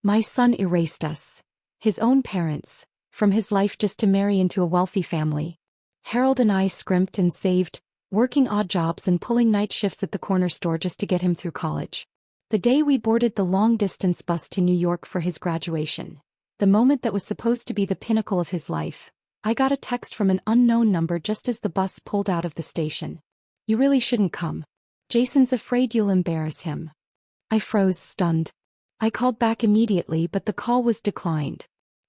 My son erased us. His own parents, from his life just to marry into a wealthy family. Harold and I scrimped and saved, working odd jobs and pulling night shifts at the corner store just to get him through college. The day we boarded the long-distance bus to New York for his graduation, the moment that was supposed to be the pinnacle of his life, I got a text from an unknown number just as the bus pulled out of the station. "You really shouldn't come. Jason's afraid you'll embarrass him." I froze, stunned. I called back immediately, but the call was declined.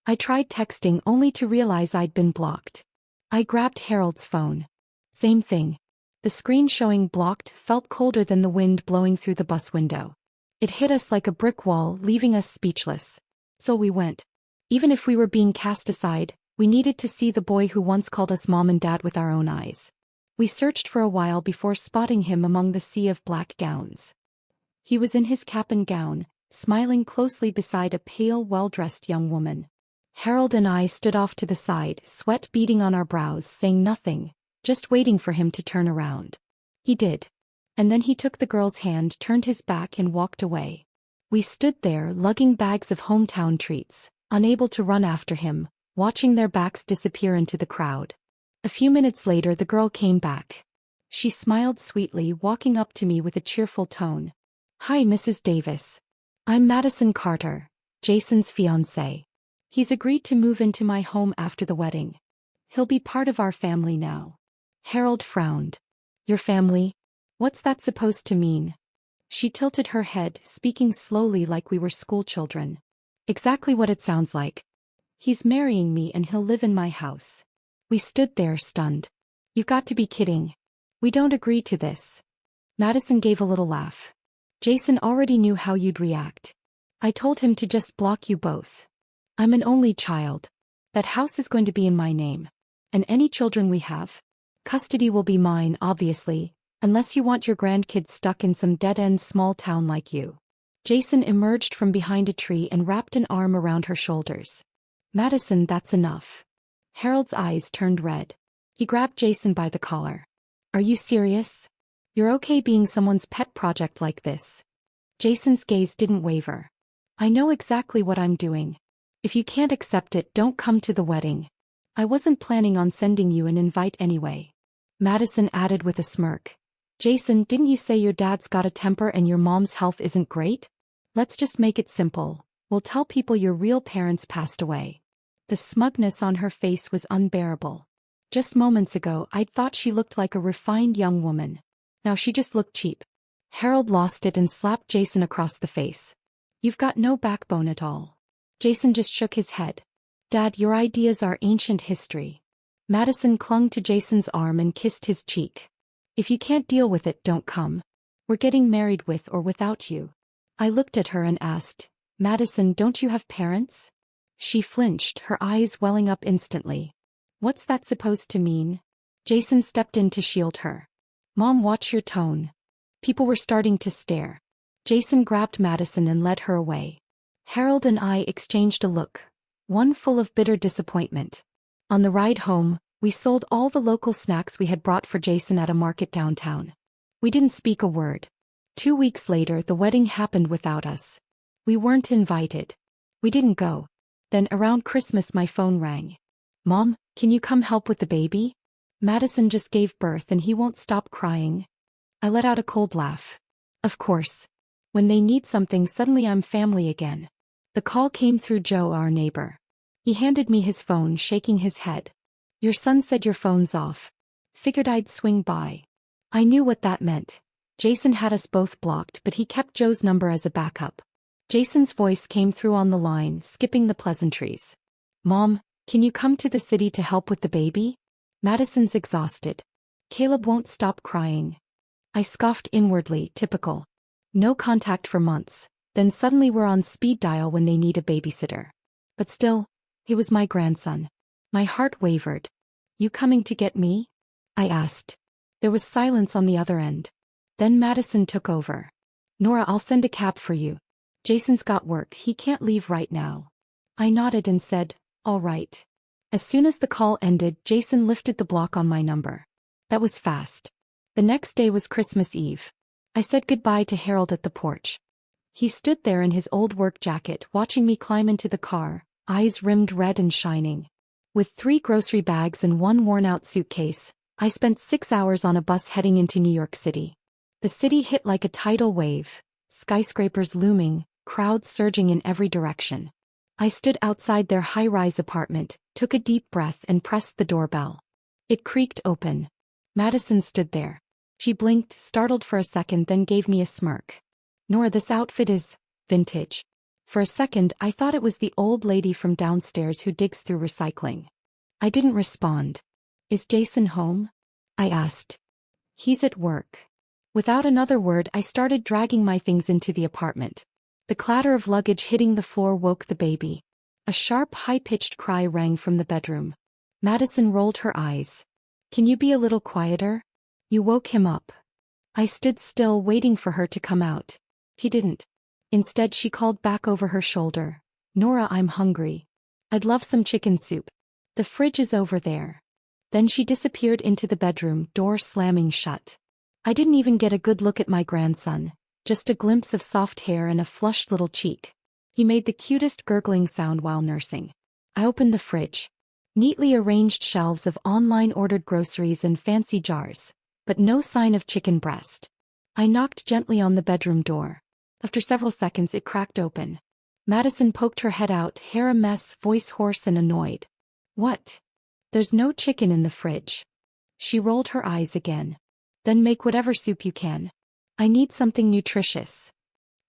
I tried texting only to realize I'd been blocked. I grabbed Harold's phone. Same thing. The screen showing blocked felt colder than the wind blowing through the bus window. It hit us like a brick wall, leaving us speechless. So we went. Even if we were being cast aside, we needed to see the boy who once called us mom and dad with our own eyes. We searched for a while before spotting him among the sea of black gowns. He was in his cap and gown, smiling closely beside a pale, well-dressed young woman. Harold and I stood off to the side, sweat beading on our brows, saying nothing, just waiting for him to turn around. He did. And then he took the girl's hand, turned his back and walked away. We stood there, lugging bags of hometown treats, unable to run after him, watching their backs disappear into the crowd. A few minutes later the girl came back. She smiled sweetly, walking up to me with a cheerful tone. "Hi, Mrs. Davis. I'm Madison Carter, Jason's fiancé. He's agreed to move into my home after the wedding. He'll be part of our family now." Harold frowned. "Your family? What's that supposed to mean?" She tilted her head, speaking slowly like we were schoolchildren. "Exactly what it sounds like. He's marrying me and he'll live in my house." We stood there stunned. "You've got to be kidding. We don't agree to this." Madison gave a little laugh. "Jason already knew how you'd react. I told him to just block you both. I'm an only child. That house is going to be in my name. And any children we have, custody will be mine, obviously, unless you want your grandkids stuck in some dead-end small town like you." Jason emerged from behind a tree and wrapped an arm around her shoulders. "Madison, that's enough." Harold's eyes turned red. He grabbed Jason by the collar. "Are you serious? You're okay being someone's pet project like this?" Jason's gaze didn't waver. "I know exactly what I'm doing. If you can't accept it, don't come to the wedding. I wasn't planning on sending you an invite anyway." Madison added with a smirk. "Jason, didn't you say your dad's got a temper and your mom's health isn't great? Let's just make it simple. We'll tell people your real parents passed away." The smugness on her face was unbearable. Just moments ago I'd thought she looked like a refined young woman. Now she just looked cheap. Harold lost it and slapped Jason across the face. "You've got no backbone at all." Jason just shook his head. "Dad, your ideas are ancient history." Madison clung to Jason's arm and kissed his cheek. "If you can't deal with it, don't come. We're getting married with or without you." I looked at her and asked, "Madison, don't you have parents?" She flinched, her eyes welling up instantly. "What's that supposed to mean?" Jason stepped in to shield her. "Mom, watch your tone." People were starting to stare. Jason grabbed Madison and led her away. Harold and I exchanged a look, one full of bitter disappointment. On the ride home, we sold all the local snacks we had brought for Jason at a market downtown. We didn't speak a word. 2 weeks later, the wedding happened without us. We weren't invited. We didn't go. Then around Christmas my phone rang. "Mom, can you come help with the baby? Madison just gave birth and he won't stop crying." I let out a cold laugh. Of course. When they need something, suddenly I'm family again. The call came through Joe, our neighbor. He handed me his phone, shaking his head. "Your son said your phone's off. Figured I'd swing by." I knew what that meant. Jason had us both blocked, but he kept Joe's number as a backup. Jason's voice came through on the line, skipping the pleasantries. "Mom, can you come to the city to help with the baby? Madison's exhausted. Caleb won't stop crying." I scoffed inwardly, typical. No contact for months, then suddenly we're on speed dial when they need a babysitter. But still, he was my grandson. My heart wavered. "You coming to get me?" I asked. There was silence on the other end. Then Madison took over. "Nora, I'll send a cab for you. Jason's got work, he can't leave right now." I nodded and said, "All right." As soon as the call ended, Jason lifted the block on my number. That was fast. The next day was Christmas Eve. I said goodbye to Harold at the porch. He stood there in his old work jacket watching me climb into the car, eyes rimmed red and shining. With 3 grocery bags and 1 worn-out suitcase, I spent 6 hours on a bus heading into New York City. The city hit like a tidal wave, skyscrapers looming, crowds surging in every direction. I stood outside their high-rise apartment, took a deep breath and pressed the doorbell. It creaked open. Madison stood there. She blinked, startled for a second, then gave me a smirk. "Nora, this outfit is vintage." For a second, I thought it was the old lady from downstairs who digs through recycling. I didn't respond. "Is Jason home?" I asked. "He's at work." Without another word, I started dragging my things into the apartment. The clatter of luggage hitting the floor woke the baby. A sharp, high-pitched cry rang from the bedroom. Madison rolled her eyes. "Can you be a little quieter? You woke him up." I stood still, waiting for her to come out. He didn't. Instead, she called back over her shoulder, "Nora, I'm hungry. I'd love some chicken soup. The fridge is over there." Then she disappeared into the bedroom, door slamming shut. I didn't even get a good look at my grandson, just a glimpse of soft hair and a flushed little cheek. He made the cutest gurgling sound while nursing. I opened the fridge. Neatly arranged shelves of online-ordered groceries and fancy jars, but no sign of chicken breast. I knocked gently on the bedroom door. After several seconds, it cracked open. Madison poked her head out, hair a mess, voice hoarse and annoyed. "What? There's no chicken in the fridge." She rolled her eyes again. "Then make whatever soup you can. I need something nutritious."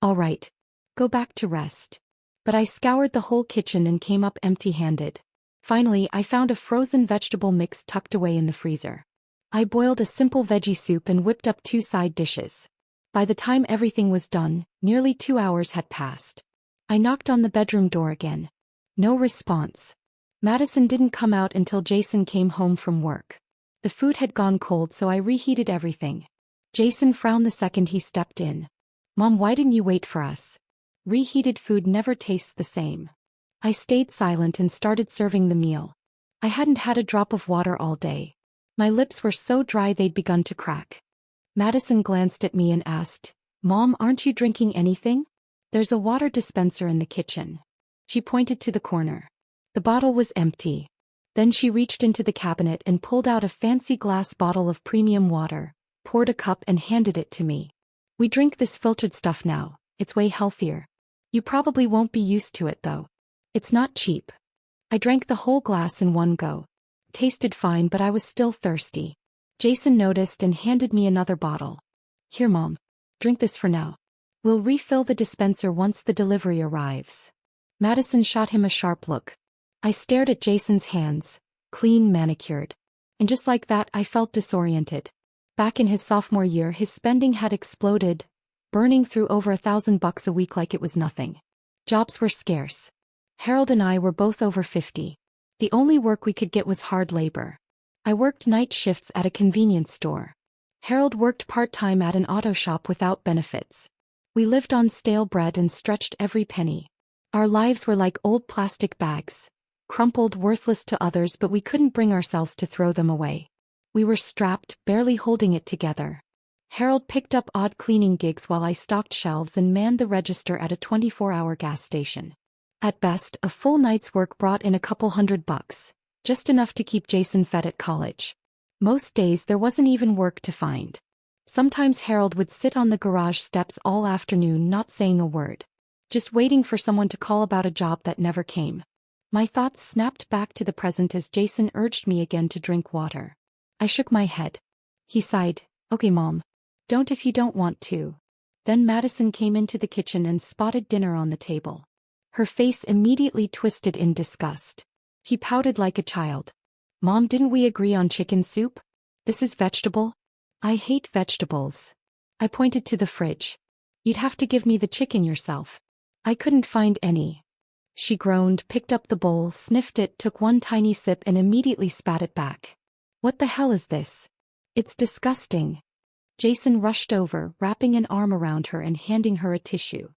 "All right. Go back to rest." But I scoured the whole kitchen and came up empty-handed. Finally, I found a frozen vegetable mix tucked away in the freezer. I boiled a simple veggie soup and whipped up 2 side dishes. By the time everything was done, nearly 2 hours had passed. I knocked on the bedroom door again. No response. Madison didn't come out until Jason came home from work. The food had gone cold, so I reheated everything. Jason frowned the second he stepped in. "Mom, why didn't you wait for us? Reheated food never tastes the same." I stayed silent and started serving the meal. I hadn't had a drop of water all day. My lips were so dry they'd begun to crack. Madison glanced at me and asked, "Mom, aren't you drinking anything? There's a water dispenser in the kitchen." She pointed to the corner. The bottle was empty. Then she reached into the cabinet and pulled out a fancy glass bottle of premium water, poured a cup and handed it to me. "We drink this filtered stuff now. It's way healthier. You probably won't be used to it though. It's not cheap." I drank the whole glass in one go. Tasted fine, but I was still thirsty. Jason noticed and handed me another bottle. "Here, Mom. Drink this for now. We'll refill the dispenser once the delivery arrives." Madison shot him a sharp look. I stared at Jason's hands, clean, manicured. And just like that, I felt disoriented. Back in his sophomore year, his spending had exploded, burning through over $1,000 a week like it was nothing. Jobs were scarce. Harold and I were both over 50. The only work we could get was hard labor. I worked night shifts at a convenience store. Harold worked part-time at an auto shop without benefits. We lived on stale bread and stretched every penny. Our lives were like old plastic bags, crumpled, worthless to others, but we couldn't bring ourselves to throw them away. We were strapped, barely holding it together. Harold picked up odd cleaning gigs while I stocked shelves and manned the register at a 24-hour gas station. At best, a full night's work brought in a couple $100, just enough to keep Jason fed at college. Most days there wasn't even work to find. Sometimes Harold would sit on the garage steps all afternoon not saying a word, just waiting for someone to call about a job that never came. My thoughts snapped back to the present as Jason urged me again to drink water. I shook my head. He sighed, "Okay, Mom. Don't if you don't want to." Then Madison came into the kitchen and spotted dinner on the table. Her face immediately twisted in disgust. He pouted like a child. "Mom, didn't we agree on chicken soup? This is vegetable." "I hate vegetables." I pointed to the fridge. "You'd have to give me the chicken yourself. I couldn't find any." She groaned, picked up the bowl, sniffed it, took one tiny sip and immediately spat it back. "What the hell is this? It's disgusting." Jason rushed over, wrapping an arm around her and handing her a tissue.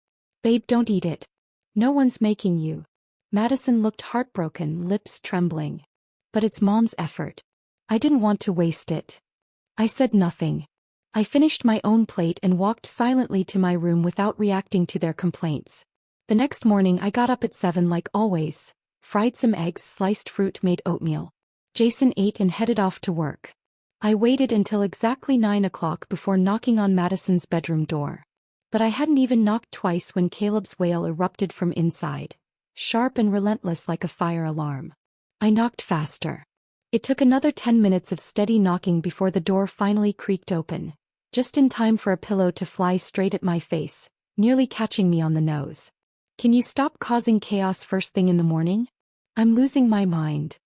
"Babe, don't eat it. No one's making you." Madison looked heartbroken, lips trembling. "But it's Mom's effort. I didn't want to waste it." I said nothing. I finished my own plate and walked silently to my room without reacting to their complaints. The next morning I got up at 7 like always, fried some eggs, sliced fruit, made oatmeal. Jason ate and headed off to work. I waited until exactly 9 o'clock before knocking on Madison's bedroom door. But I hadn't even knocked twice when Caleb's wail erupted from inside, sharp and relentless like a fire alarm. I knocked faster. It took another 10 minutes of steady knocking before the door finally creaked open, just in time for a pillow to fly straight at my face, nearly catching me on the nose. "Can you stop causing chaos first thing in the morning? I'm losing my mind."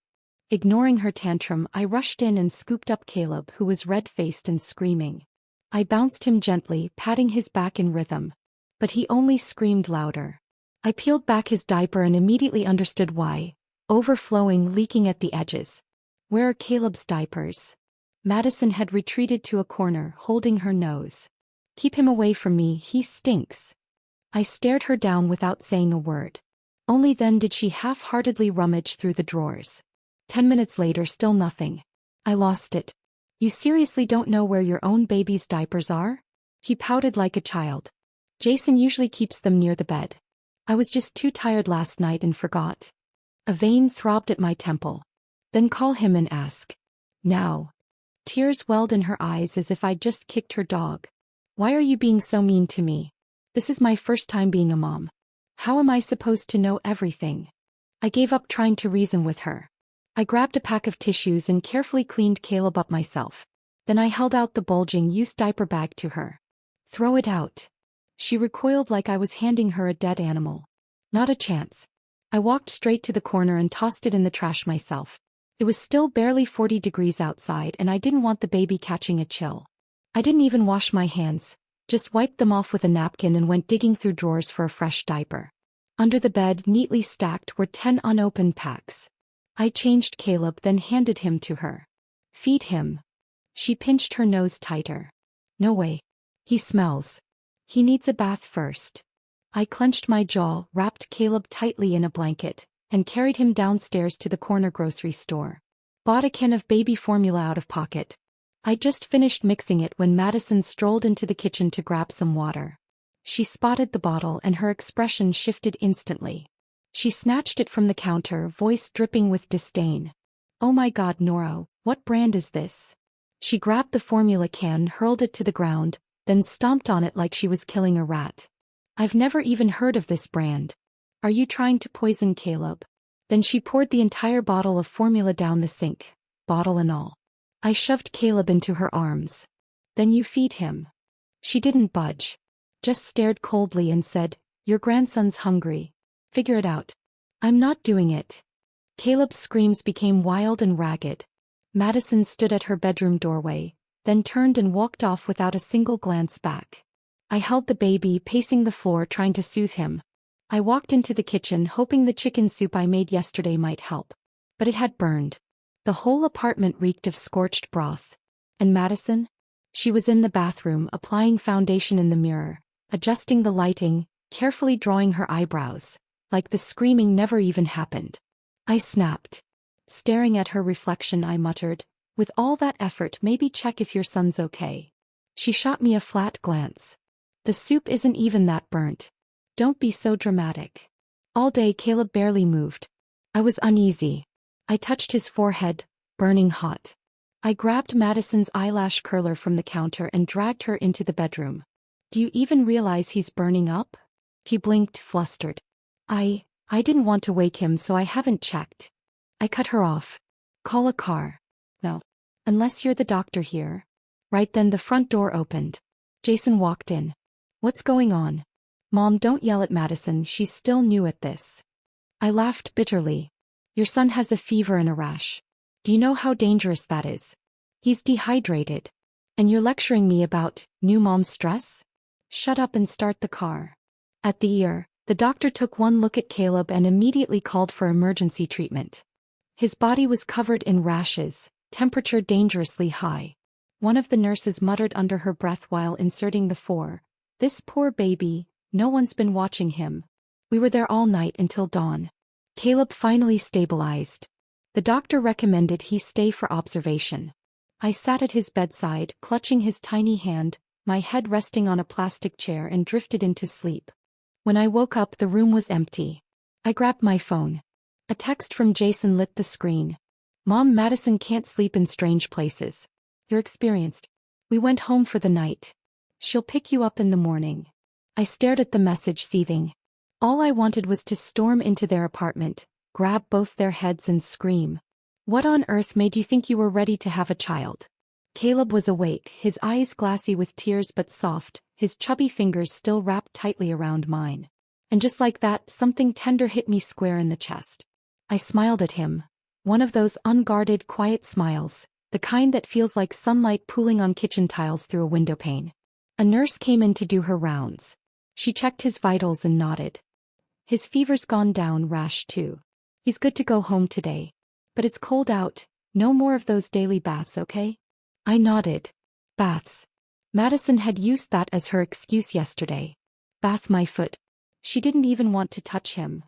Ignoring her tantrum, I rushed in and scooped up Caleb, who was red-faced and screaming. I bounced him gently, patting his back in rhythm. But he only screamed louder. I peeled back his diaper and immediately understood why. Overflowing, leaking at the edges. Where are Caleb's diapers? Madison had retreated to a corner, holding her nose. "Keep him away from me, he stinks." I stared her down without saying a word. Only then did she half-heartedly rummage through the drawers. 10 minutes later, still nothing. I lost it. "You seriously don't know where your own baby's diapers are?" He pouted like a child. "Jason usually keeps them near the bed. I was just too tired last night and forgot." A vein throbbed at my temple. "Then call him and ask." "Now." Tears welled in her eyes as if I'd just kicked her dog. "Why are you being so mean to me? This is my first time being a mom. How am I supposed to know everything?" I gave up trying to reason with her. I grabbed a pack of tissues and carefully cleaned Caleb up myself. Then I held out the bulging used diaper bag to her. "Throw it out." She recoiled like I was handing her a dead animal. "Not a chance." I walked straight to the corner and tossed it in the trash myself. It was still barely 40 degrees outside and I didn't want the baby catching a chill. I didn't even wash my hands, just wiped them off with a napkin and went digging through drawers for a fresh diaper. Under the bed, neatly stacked, were 10 unopened packs. I changed Caleb, then handed him to her. "Feed him." She pinched her nose tighter. "No way. He smells. He needs a bath first." I clenched my jaw, wrapped Caleb tightly in a blanket, and carried him downstairs to the corner grocery store. Bought a can of baby formula out of pocket. I'd just finished mixing it when Madison strolled into the kitchen to grab some water. She spotted the bottle and her expression shifted instantly. She snatched it from the counter, voice dripping with disdain. "Oh my God, Nora, what brand is this?" She grabbed the formula can, hurled it to the ground, then stomped on it like she was killing a rat. "I've never even heard of this brand. Are you trying to poison Caleb?" Then she poured the entire bottle of formula down the sink, bottle and all. I shoved Caleb into her arms. "Then you feed him." She didn't budge. Just stared coldly and said, "Your grandson's hungry. Figure it out." "I'm not doing it." Caleb's screams became wild and ragged. Madison stood at her bedroom doorway, then turned and walked off without a single glance back. I held the baby, pacing the floor, trying to soothe him. I walked into the kitchen, hoping the chicken soup I made yesterday might help. But it had burned. The whole apartment reeked of scorched broth. And Madison? She was in the bathroom, applying foundation in the mirror, adjusting the lighting, carefully drawing her eyebrows, like the screaming never even happened. I snapped. Staring at her reflection, I muttered, "With all that effort, maybe check if your son's okay." She shot me a flat glance. "The soup isn't even that burnt. Don't be so dramatic." All day Caleb barely moved. I was uneasy. I touched his forehead, burning hot. I grabbed Madison's eyelash curler from the counter and dragged her into the bedroom. "Do you even realize he's burning up?" He blinked, flustered. I didn't want to wake him, so I haven't checked." I cut her off. "Call a car." "No. Unless you're the doctor here." Right then the front door opened. Jason walked in. "What's going on?" "Mom, don't yell at Madison, she's still new at this." I laughed bitterly. "Your son has a fever and a rash. Do you know how dangerous that is? He's dehydrated. And you're lecturing me about new mom stress? Shut up and start the car." At the ear, the doctor took one look at Caleb and immediately called for emergency treatment. His body was covered in rashes, temperature dangerously high. One of the nurses muttered under her breath while inserting the four. "This poor baby, no one's been watching him." We were there all night until dawn. Caleb finally stabilized. The doctor recommended he stay for observation. I sat at his bedside, clutching his tiny hand, my head resting on a plastic chair, and drifted into sleep. When I woke up, the room was empty. I grabbed my phone. A text from Jason lit the screen. "Mom, Madison can't sleep in strange places. You're experienced. We went home for the night. She'll pick you up in the morning." I stared at the message, seething. All I wanted was to storm into their apartment, grab both their heads and scream. "What on earth made you think you were ready to have a child?" Caleb was awake, his eyes glassy with tears but soft, his chubby fingers still wrapped tightly around mine. And just like that, something tender hit me square in the chest. I smiled at him. One of those unguarded, quiet smiles, the kind that feels like sunlight pooling on kitchen tiles through a window pane. A nurse came in to do her rounds. She checked his vitals and nodded. "His fever's gone down, rash too. He's good to go home today. But it's cold out, no more of those daily baths, okay?" I nodded. Baths. Madison had used that as her excuse yesterday. Bath my foot. She didn't even want to touch him.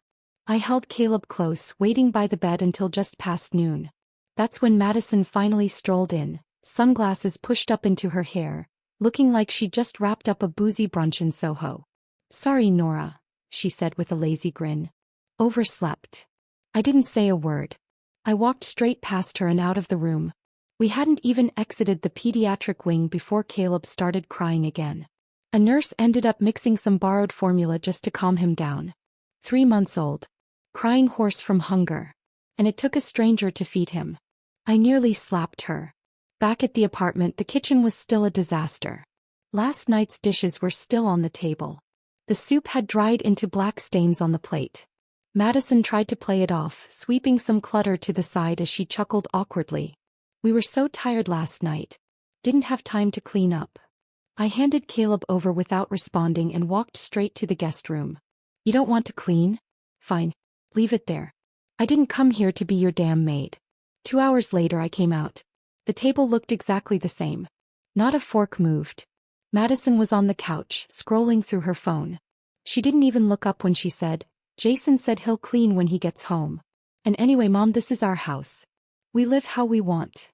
I held Caleb close, waiting by the bed until just past noon. That's when Madison finally strolled in, sunglasses pushed up into her hair, looking like she'd just wrapped up a boozy brunch in Soho. "Sorry, Nora," she said with a lazy grin. "Overslept." I didn't say a word. I walked straight past her and out of the room. We hadn't even exited the pediatric wing before Caleb started crying again. A nurse ended up mixing some borrowed formula just to calm him down. 3 months old. Crying hoarse from hunger. And it took a stranger to feed him. I nearly slapped her. Back at the apartment, the kitchen was still a disaster. Last night's dishes were still on the table. The soup had dried into black stains on the plate. Madison tried to play it off, sweeping some clutter to the side as she chuckled awkwardly. "We were so tired last night. Didn't have time to clean up." I handed Caleb over without responding and walked straight to the guest room. "You don't want to clean? Fine. Leave it there. I didn't come here to be your damn maid." 2 hours later I came out. The table looked exactly the same. Not a fork moved. Madison was on the couch, scrolling through her phone. She didn't even look up when she said, "Jason said he'll clean when he gets home. And anyway, Mom, this is our house. We live how we want."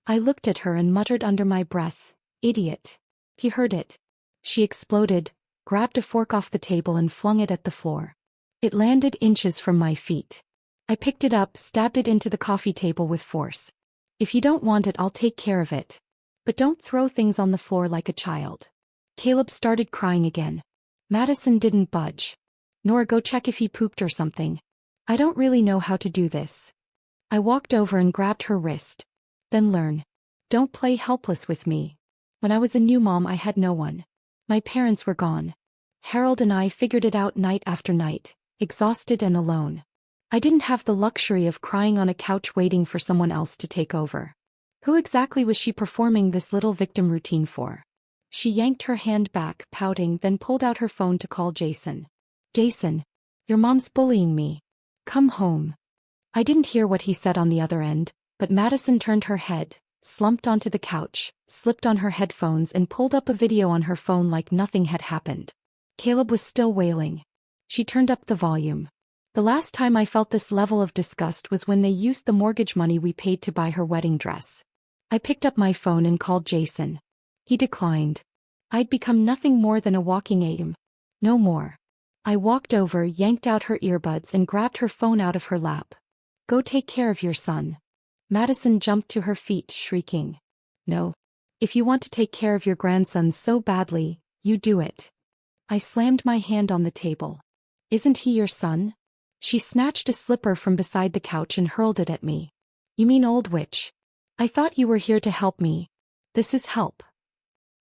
I looked at her and muttered under my breath, "Idiot." He heard it. She exploded, grabbed a fork off the table and flung it at the floor. It landed inches from my feet. I picked it up, stabbed it into the coffee table with force. "If you don't want it, I'll take care of it. But don't throw things on the floor like a child." Caleb started crying again. Madison didn't budge. "Nora, go check if he pooped or something. I don't really know how to do this." I walked over and grabbed her wrist. "Then learn. Don't play helpless with me. When I was a new mom, I had no one. My parents were gone. Harold and I figured it out night after night, exhausted and alone. I didn't have the luxury of crying on a couch waiting for someone else to take over." Who exactly was she performing this little victim routine for? She yanked her hand back, pouting, then pulled out her phone to call Jason. "Jason, your mom's bullying me. Come home." I didn't hear what he said on the other end, but Madison turned her head, slumped onto the couch, slipped on her headphones and pulled up a video on her phone like nothing had happened. Caleb was still wailing. She turned up the volume. The last time I felt this level of disgust was when they used the mortgage money we paid to buy her wedding dress. I picked up my phone and called Jason. He declined. I'd become nothing more than a walking aim. No more. I walked over, yanked out her earbuds and grabbed her phone out of her lap. "Go take care of your son." Madison jumped to her feet, shrieking. "No. If you want to take care of your grandson so badly, you do it." I slammed my hand on the table. "Isn't he your son?" She snatched a slipper from beside the couch and hurled it at me. "You mean old witch? I thought you were here to help me. This is help."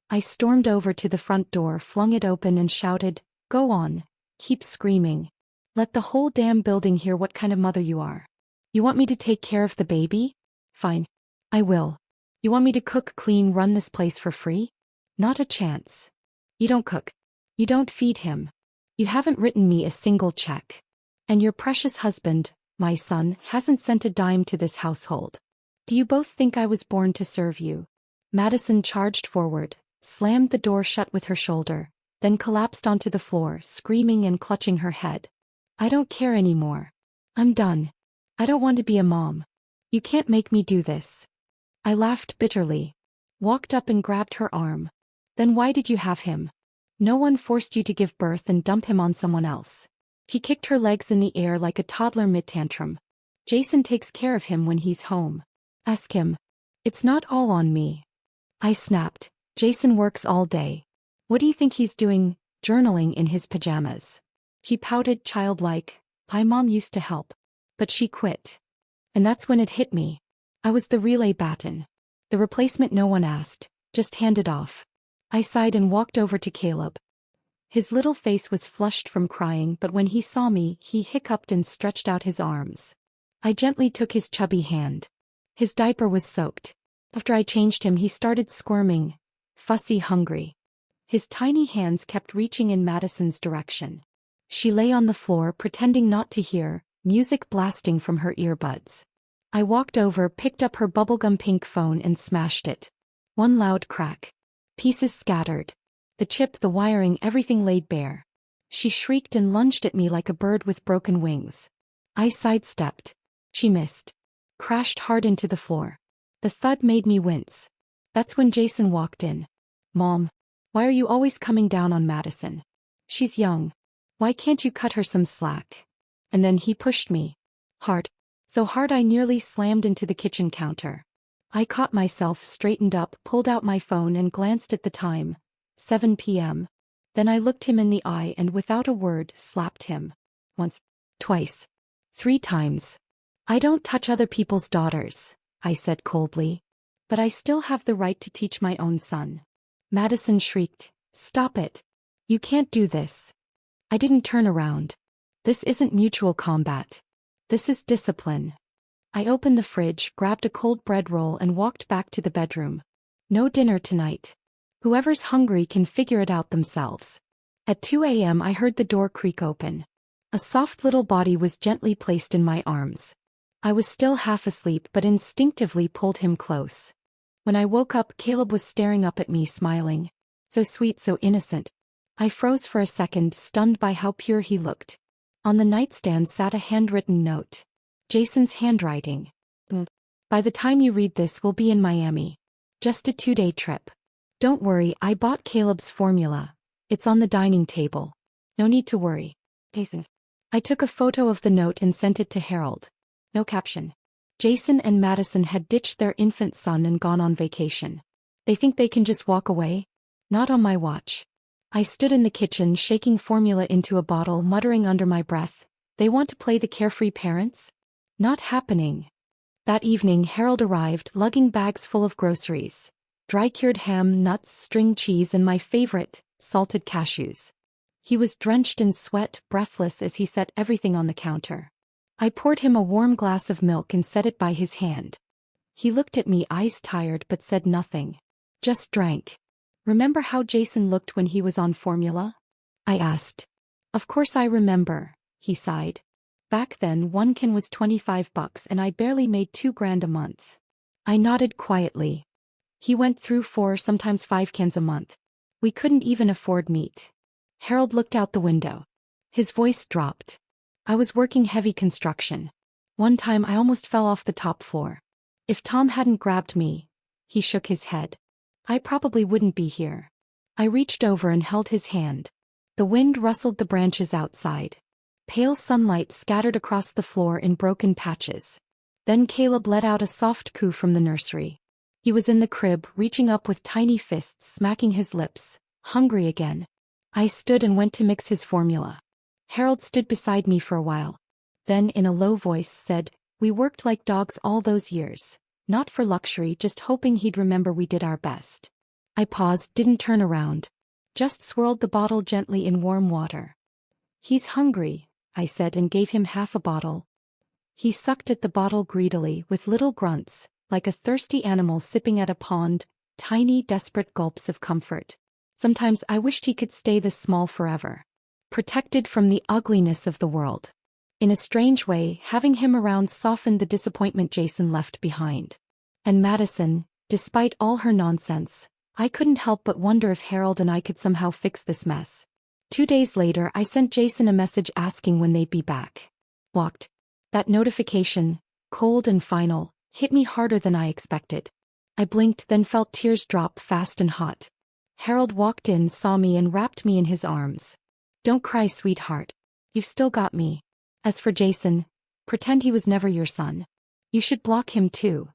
I stormed over to the front door, flung it open and shouted, "Go on. Keep screaming. Let the whole damn building hear what kind of mother you are. You want me to take care of the baby? Fine. I will. You want me to cook, clean, run this place for free? Not a chance. You don't cook. You don't feed him. You haven't written me a single check. And your precious husband, my son, hasn't sent a dime to this household. Do you both think I was born to serve you?" Madison charged forward, slammed the door shut with her shoulder, then collapsed onto the floor, screaming and clutching her head. "I don't care anymore. I'm done. I don't want to be a mom. You can't make me do this." I laughed bitterly. Walked up and grabbed her arm. Then why did you have him? No one forced you to give birth and dump him on someone else. He kicked her legs in the air like a toddler mid-tantrum. Jason takes care of him when he's home. Ask him. It's not all on me. I snapped. Jason works all day. What do you think he's doing, journaling in his pajamas? He pouted childlike. My mom used to help. But she quit. And that's when it hit me. I was the relay baton. The replacement no one asked, just handed off. I sighed and walked over to Caleb. His little face was flushed from crying, but when he saw me, he hiccuped and stretched out his arms. I gently took his chubby hand. His diaper was soaked. After I changed him, he started squirming, fussy, hungry. His tiny hands kept reaching in Madison's direction. She lay on the floor, pretending not to hear, music blasting from her earbuds. I walked over, picked up her bubblegum pink phone and smashed it. One loud crack. Pieces scattered. The chip, the wiring, everything laid bare. She shrieked and lunged at me like a bird with broken wings. I sidestepped. She missed. Crashed hard into the floor. The thud made me wince. That's when Jason walked in. Mom, why are you always coming down on Madison? She's young. Why can't you cut her some slack? And then he pushed me. Hard. So hard I nearly slammed into the kitchen counter. I caught myself, straightened up, pulled out my phone and glanced at the time. 7 p.m. Then I looked him in the eye and without a word slapped him. Once. Twice. 3 times. I don't touch other people's daughters, I said coldly. But I still have the right to teach my own son. Madison shrieked. Stop it. You can't do this. I didn't turn around. This isn't mutual combat. This is discipline. I opened the fridge, grabbed a cold bread roll and walked back to the bedroom. No dinner tonight. Whoever's hungry can figure it out themselves. At 2 a.m. I heard the door creak open. A soft little body was gently placed in my arms. I was still half asleep but instinctively pulled him close. When I woke up, Caleb was staring up at me, smiling. So sweet, so innocent. I froze for a second, stunned by how pure he looked. On the nightstand sat a handwritten note. Jason's handwriting. By the time you read this, we'll be in Miami. Just a 2-day trip. Don't worry, I bought Caleb's formula. It's on the dining table. No need to worry. Jason. I took a photo of the note and sent it to Harold. No caption. Jason and Madison had ditched their infant son and gone on vacation. They think they can just walk away? Not on my watch. I stood in the kitchen, shaking formula into a bottle, muttering under my breath. They want to play the carefree parents? Not happening. That evening, Harold arrived, lugging bags full of groceries. Dry-cured ham, nuts, string cheese, and my favorite, salted cashews. He was drenched in sweat, breathless as he set everything on the counter. I poured him a warm glass of milk and set it by his hand. He looked at me, eyes tired, but said nothing. Just drank. Remember how Jason looked when he was on formula? I asked. Of course I remember, he sighed. Back then, one can was $25 and I barely made $2,000 a month. I nodded quietly. He went through 4, sometimes 5 cans a month. We couldn't even afford meat. Harold looked out the window. His voice dropped. I was working heavy construction. One time I almost fell off the top floor. If Tom hadn't grabbed me, he shook his head, I probably wouldn't be here. I reached over and held his hand. The wind rustled the branches outside. Pale sunlight scattered across the floor in broken patches. Then Caleb let out a soft coo from the nursery. He was in the crib, reaching up with tiny fists, smacking his lips, hungry again. I stood and went to mix his formula. Harold stood beside me for a while. Then, in a low voice, said, We worked like dogs all those years. Not for luxury, just hoping he'd remember we did our best. I paused, didn't turn around. Just swirled the bottle gently in warm water. He's hungry, I said and gave him half a bottle. He sucked at the bottle greedily with little grunts, like a thirsty animal sipping at a pond, tiny, desperate gulps of comfort. Sometimes I wished he could stay this small forever. Protected from the ugliness of the world. In a strange way, having him around softened the disappointment Jason left behind. And Madison, despite all her nonsense, I couldn't help but wonder if Harold and I could somehow fix this mess. 2 days later, I sent Jason a message asking when they'd be back. Walked. That notification, cold and final, hit me harder than I expected. I blinked, then felt tears drop fast and hot. Harold walked in, saw me, and wrapped me in his arms. "Don't cry, sweetheart. You've still got me. As for Jason, pretend he was never your son. You should block him too."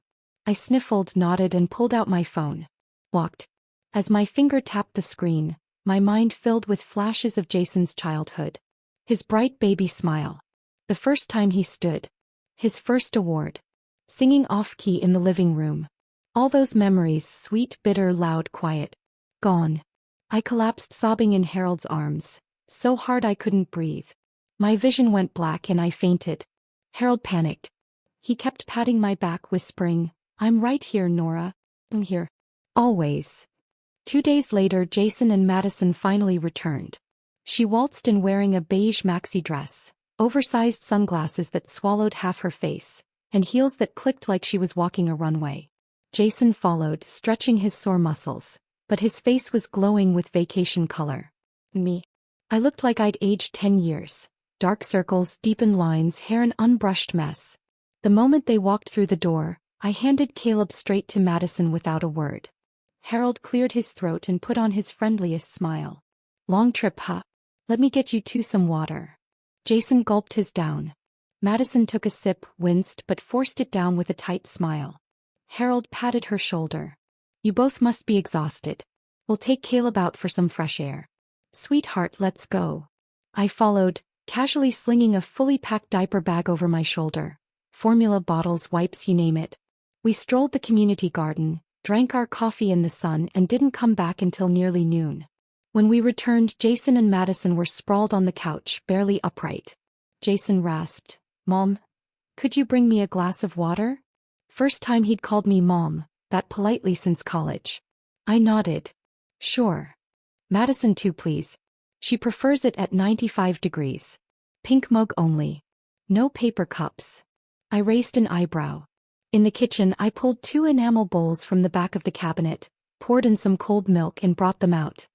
I sniffled, nodded, and pulled out my phone. Walked. As my finger tapped the screen, my mind filled with flashes of Jason's childhood. His bright baby smile. The first time he stood. His first award. Singing off-key in the living room. All those memories, sweet, bitter, loud, quiet. Gone. I collapsed sobbing in Harold's arms, so hard I couldn't breathe. My vision went black and I fainted. Harold panicked. He kept patting my back, whispering, "I'm right here, Nora. I'm here. Always." 2 days later, Jason and Madison finally returned. She waltzed in wearing a beige maxi dress, oversized sunglasses that swallowed half her face, and heels that clicked like she was walking a runway. Jason followed, stretching his sore muscles, but his face was glowing with vacation color. Me. I looked like I'd aged 10 years. Dark circles, deepened lines, hair an unbrushed mess. The moment they walked through the door, I handed Caleb straight to Madison without a word. Harold cleared his throat and put on his friendliest smile. "Long trip, huh? Let me get you two some water." Jason gulped his down. Madison took a sip, winced, but forced it down with a tight smile. Harold patted her shoulder. "You both must be exhausted. We'll take Caleb out for some fresh air." "Sweetheart, let's go." I followed, casually slinging a fully packed diaper bag over my shoulder. Formula bottles, wipes, you name it. We strolled the community garden, drank our coffee in the sun, and didn't come back until nearly noon. When we returned, Jason and Madison were sprawled on the couch, barely upright. Jason rasped, "Mom, could you bring me a glass of water?" First time he'd called me Mom, that politely since college. I nodded. "Sure. Madison too, please. She prefers it at 95 degrees. Pink mug only. No paper cups." I raised an eyebrow. In the kitchen, I pulled 2 enamel bowls from the back of the cabinet, poured in some cold milk, and brought them out.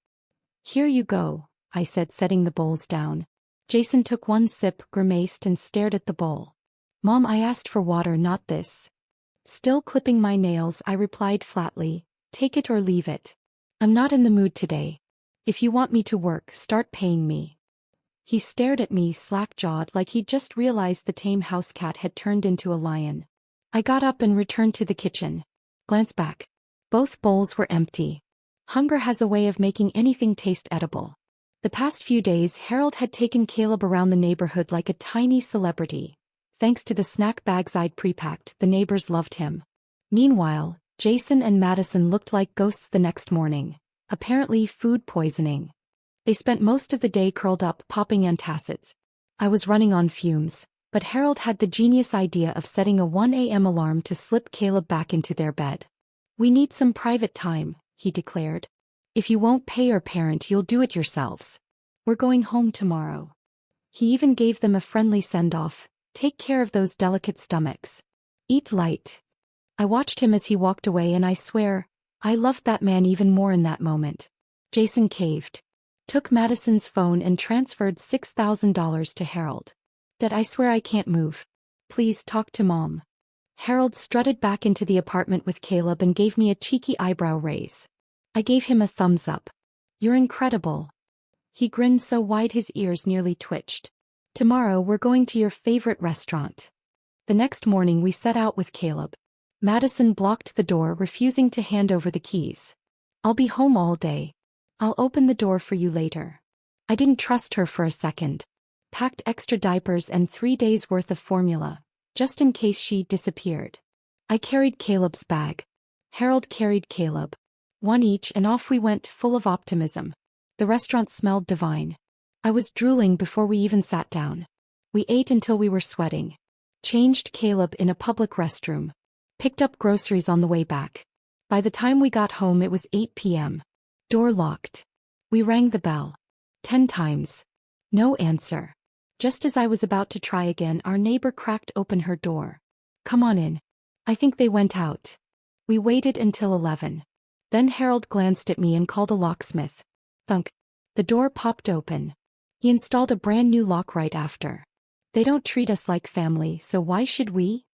"Here you go," I said, setting the bowls down. Jason took one sip, grimaced, and stared at the bowl. "Mom, I asked for water, not this." Still clipping my nails, I replied flatly, "Take it or leave it. I'm not in the mood today. If you want me to work, start paying me." He stared at me, slack-jawed, like he'd just realized the tame house cat had turned into a lion. I got up and returned to the kitchen. Glanced back. Both bowls were empty. Hunger has a way of making anything taste edible. The past few days, Harold had taken Caleb around the neighborhood like a tiny celebrity. Thanks to the snack bags I'd pre-packed, the neighbors loved him. Meanwhile, Jason and Madison looked like ghosts the next morning. Apparently food poisoning. They spent most of the day curled up, popping antacids. I was running on fumes, but Harold had the genius idea of setting a 1 a.m. alarm to slip Caleb back into their bed. "We need some private time," he declared. "If you won't pay your parent, you'll do it yourselves. We're going home tomorrow." He even gave them a friendly send-off. "Take care of those delicate stomachs. Eat light." I watched him as he walked away, and I swear, I loved that man even more in that moment. Jason caved. Took Madison's phone and transferred $6,000 to Harold. "Dad, I swear I can't move. Please talk to Mom." Harold strutted back into the apartment with Caleb and gave me a cheeky eyebrow raise. I gave him a thumbs up. "You're incredible." He grinned so wide his ears nearly twitched. "Tomorrow we're going to your favorite restaurant." The next morning we set out with Caleb. Madison blocked the door, refusing to hand over the keys. "I'll be home all day. I'll open the door for you later." I didn't trust her for a second. Packed extra diapers and 3 days' worth of formula, just in case she disappeared. I carried Caleb's bag. Harold carried Caleb. One each, and off we went, full of optimism. The restaurant smelled divine. I was drooling before we even sat down. We ate until we were sweating. Changed Caleb in a public restroom. Picked up groceries on the way back. By the time we got home, it was 8 p.m. Door locked. We rang the bell. 10 times. No answer. Just as I was about to try again, our neighbor cracked open her door. "Come on in. I think they went out." We waited until 11. Then Harold glanced at me and called a locksmith. Thunk. The door popped open. He installed a brand new lock right after. They don't treat us like family, so why should we?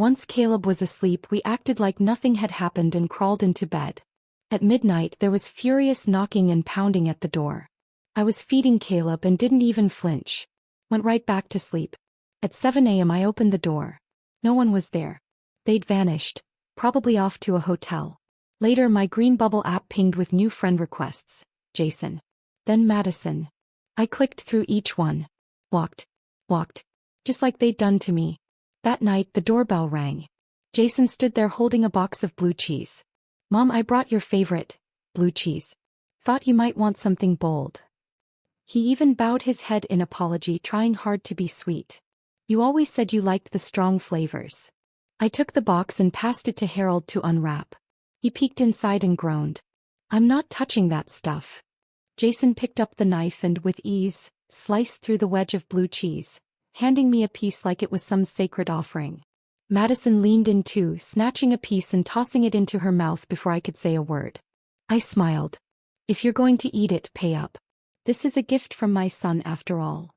Once Caleb was asleep, we acted like nothing had happened and crawled into bed. At midnight, there was furious knocking and pounding at the door. I was feeding Caleb and didn't even flinch. Went right back to sleep. At 7 a.m. I opened the door. No one was there. They'd vanished, probably off to a hotel. Later, my Green Bubble app pinged with new friend requests. Jason. Then Madison. I clicked through each one. Walked. Just like they'd done to me. That night, the doorbell rang. Jason stood there holding a box of blue cheese. Mom, I brought your favorite, blue cheese. Thought you might want something bold. He even bowed his head in apology, trying hard to be sweet. You always said you liked the strong flavors. I took the box and passed it to Harold to unwrap. He peeked inside and groaned. I'm not touching that stuff. Jason picked up the knife and, with ease, sliced through the wedge of blue cheese, handing me a piece like it was some sacred offering. Madison leaned in too, snatching a piece and tossing it into her mouth before I could say a word. I smiled. If you're going to eat it, pay up. This is a gift from my son after all.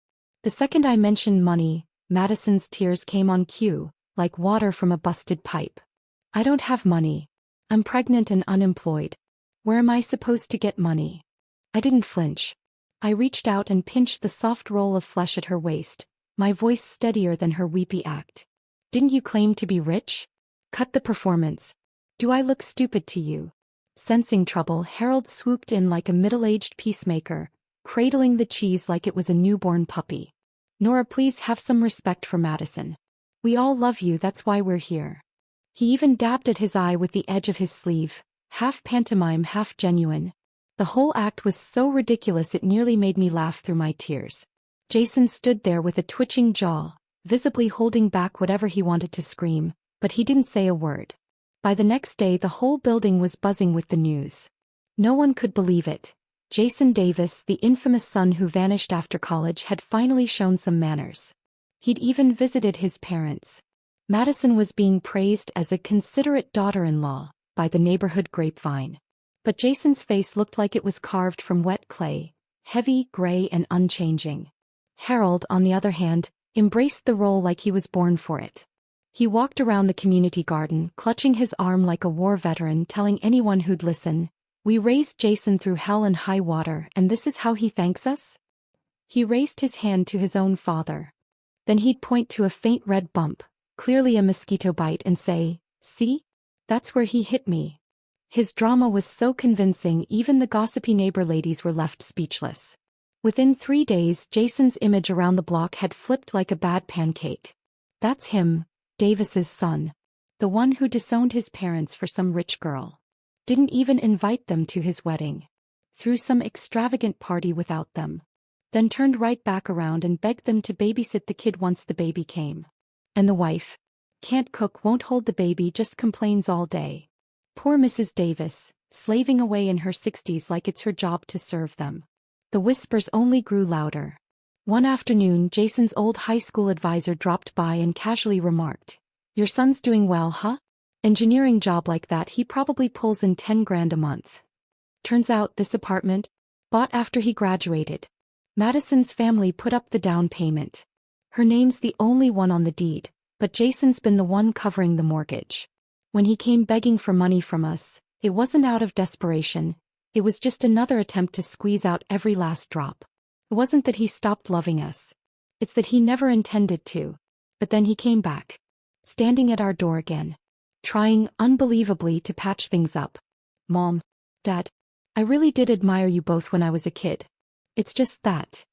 The second I mentioned money, Madison's tears came on cue, like water from a busted pipe. I don't have money. I'm pregnant and unemployed. Where am I supposed to get money? I didn't flinch. I reached out and pinched the soft roll of flesh at her waist, my voice steadier than her weepy act. Didn't you claim to be rich? Cut the performance. Do I look stupid to you? Sensing trouble, Harold swooped in like a middle-aged peacemaker, cradling the cheese like it was a newborn puppy. Nora, please have some respect for Madison. We all love you, that's why we're here. He even dabbed at his eye with the edge of his sleeve, half pantomime, half genuine. The whole act was so ridiculous it nearly made me laugh through my tears. Jason stood there with a twitching jaw, visibly holding back whatever he wanted to scream, but he didn't say a word. By the next day, the whole building was buzzing with the news. No one could believe it. Jason Davis, the infamous son who vanished after college, had finally shown some manners. He'd even visited his parents. Madison was being praised as a considerate daughter-in-law by the neighborhood grapevine. But Jason's face looked like it was carved from wet clay, heavy, gray, and unchanging. Harold, on the other hand, embraced the role like he was born for it. He walked around the community garden, clutching his arm like a war veteran, telling anyone who'd listen, "We raised Jason through hell and high water, and this is how he thanks us?" He raised his hand to his own father. Then he'd point to a faint red bump, clearly a mosquito bite, and say, "See? That's where he hit me." His drama was so convincing, even the gossipy neighbor ladies were left speechless. Within 3 days, Jason's image around the block had flipped like a bad pancake. That's him, Davis's son. The one who disowned his parents for some rich girl. Didn't even invite them to his wedding. Threw some extravagant party without them. Then turned right back around and begged them to babysit the kid once the baby came. And the wife? Can't cook, won't hold the baby, just complains all day. Poor Mrs. Davis, slaving away in her 60s like it's her job to serve them. The whispers only grew louder. One afternoon, Jason's old high school advisor dropped by and casually remarked, "Your son's doing well, huh? Engineering job like that, he probably pulls in 10 grand a month." Turns out this apartment, bought after he graduated. Madison's family put up the down payment. Her name's the only one on the deed, but Jason's been the one covering the mortgage. When he came begging for money from us, it wasn't out of desperation, it was just another attempt to squeeze out every last drop. It wasn't that he stopped loving us. It's that he never intended to. But then he came back. Standing at our door again. Trying, unbelievably, to patch things up. "Mom, Dad, I really did admire you both when I was a kid. It's just that.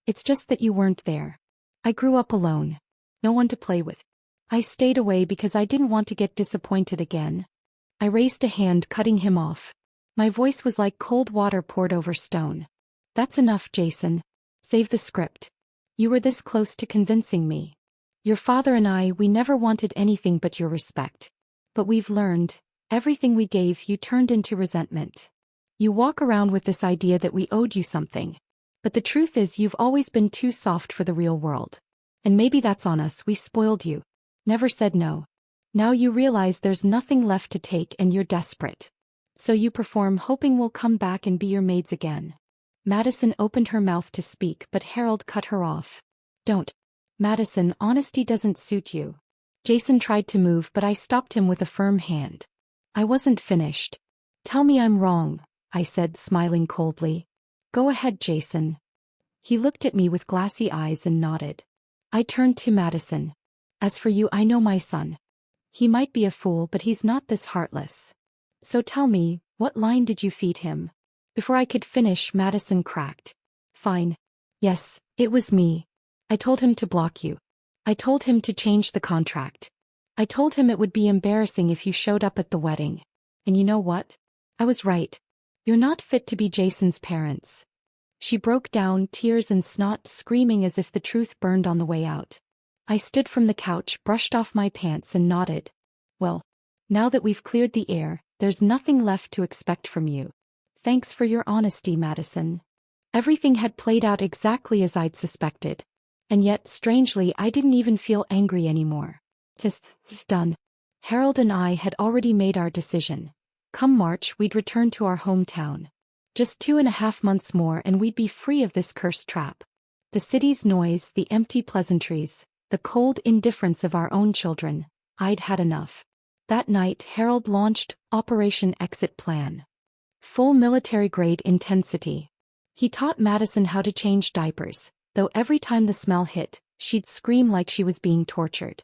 It's just that you weren't there. I grew up alone. No one to play with. I stayed away because I didn't want to get disappointed again." I raised a hand, cutting him off. My voice was like cold water poured over stone. "That's enough, Jason. Save the script. You were this close to convincing me. Your father and I, we never wanted anything but your respect. But we've learned, everything we gave you turned into resentment. You walk around with this idea that we owed you something. But the truth is you've always been too soft for the real world. And maybe that's on us, we spoiled you. Never said no. Now you realize there's nothing left to take and you're desperate. So you perform, hoping we'll come back and be your maids again." Madison opened her mouth to speak, but Harold cut her off. "Don't. Madison, honesty doesn't suit you. Jason tried to move, but I stopped him with a firm hand. I wasn't finished. Tell me I'm wrong, I said, smiling coldly. Go ahead, Jason. He looked at me with glassy eyes and nodded. I turned to Madison. As for you, I know my son. He might be a fool, but he's not this heartless. So tell me, what line did you feed him? Before I could finish, Madison cracked. Fine. Yes, it was me. I told him to block you. I told him to change the contract. I told him it would be embarrassing if you showed up at the wedding. And you know what? I was right. You're not fit to be Jason's parents. She broke down, tears and snot, screaming as if the truth burned on the way out. I stood from the couch, brushed off my pants and nodded. Well, now that we've cleared the air, there's nothing left to expect from you. Thanks for your honesty, Madison. Everything had played out exactly as I'd suspected. And yet, strangely, I didn't even feel angry anymore. Just done. Harold and I had already made our decision. Come March, we'd return to our hometown. Just 2.5 months more and we'd be free of this cursed trap. The city's noise, the empty pleasantries, the cold indifference of our own children. I'd had enough. That night, Harold launched Operation Exit Plan. Full military-grade intensity. He taught Madison how to change diapers, though every time the smell hit, she'd scream like she was being tortured.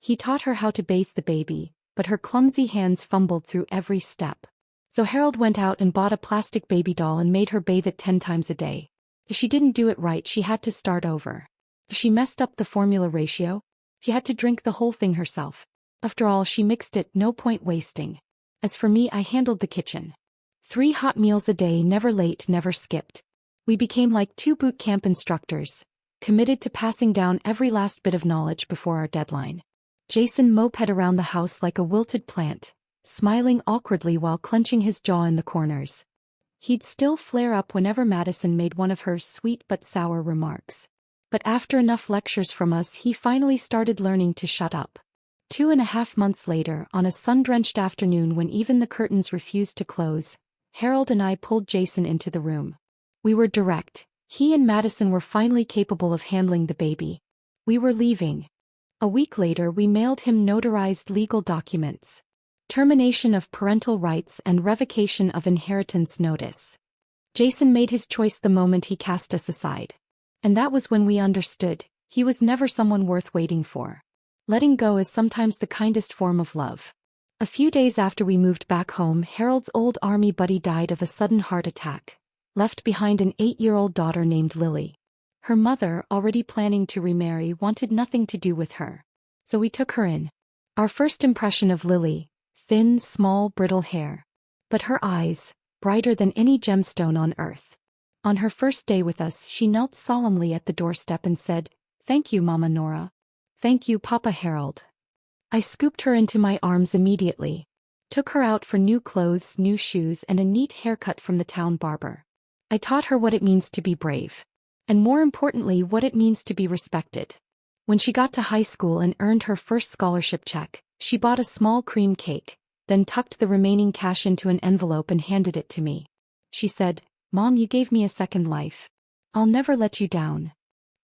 He taught her how to bathe the baby, but her clumsy hands fumbled through every step. So Harold went out and bought a plastic baby doll and made her bathe it 10 times a day. If she didn't do it right, she had to start over. If she messed up the formula ratio, she had to drink the whole thing herself. After all, she mixed it, no point wasting. As for me, I handled the kitchen. 3 hot meals a day, never late, never skipped. We became like 2 boot camp instructors, committed to passing down every last bit of knowledge before our deadline. Jason moped around the house like a wilted plant, smiling awkwardly while clenching his jaw in the corners. He'd still flare up whenever Madison made one of her sweet but sour remarks. But after enough lectures from us, he finally started learning to shut up. 2.5 months later, on a sun-drenched afternoon when even the curtains refused to close, Harold and I pulled Jason into the room. We were direct. He and Madison were finally capable of handling the baby. We were leaving. A week later, we mailed him notarized legal documents. Termination of parental rights and revocation of inheritance notice. Jason made his choice the moment he cast us aside. And that was when we understood, he was never someone worth waiting for. Letting go is sometimes the kindest form of love. A few days after we moved back home, Harold's old army buddy died of a sudden heart attack, left behind an 8-year-old daughter named Lily. Her mother, already planning to remarry, wanted nothing to do with her. So we took her in. Our first impression of Lily, thin, small, brittle hair. But her eyes, brighter than any gemstone on earth. On her first day with us, she knelt solemnly at the doorstep and said, "Thank you, Mama Nora. Thank you, Papa Harold." I scooped her into my arms immediately. Took her out for new clothes, new shoes, and a neat haircut from the town barber. I taught her what it means to be brave. And more importantly, what it means to be respected. When she got to high school and earned her first scholarship check, she bought a small cream cake, then tucked the remaining cash into an envelope and handed it to me. She said, "Mom, you gave me a second life. I'll never let you down."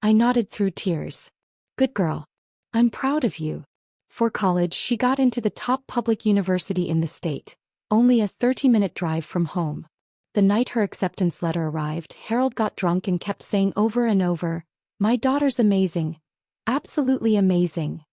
I nodded through tears. "Good girl. I'm proud of you." For college, she got into the top public university in the state, only a 30-minute drive from home. The night her acceptance letter arrived, Harold got drunk and kept saying over and over, "My daughter's amazing. Absolutely amazing."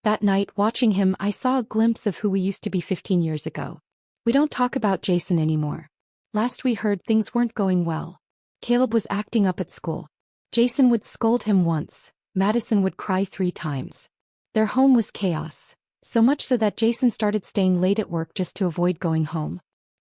That night, watching him, I saw a glimpse of who we used to be 15 years ago. We don't talk about Jason anymore. Last we heard, things weren't going well. Caleb was acting up at school. Jason would scold him once, Madison would cry 3 times. Their home was chaos, so much so that Jason started staying late at work just to avoid going home.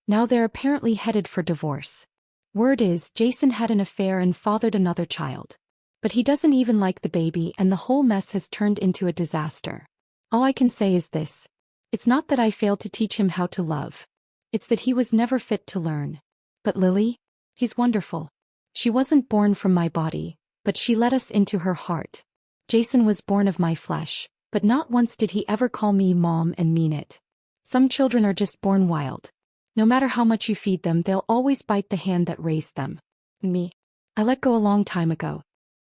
Now they're apparently headed for divorce. Word is, Jason had an affair and fathered another child. But he doesn't even like the baby, and the whole mess has turned into a disaster. All I can say is this. It's not that I failed to teach him how to love. It's that he was never fit to learn. But Lily? He's wonderful. She wasn't born from my body, but she let us into her heart. Jason was born of my flesh, but not once did he ever call me Mom and mean it. Some children are just born wild. No matter how much you feed them, they'll always bite the hand that raised them. Me? I let go a long time ago.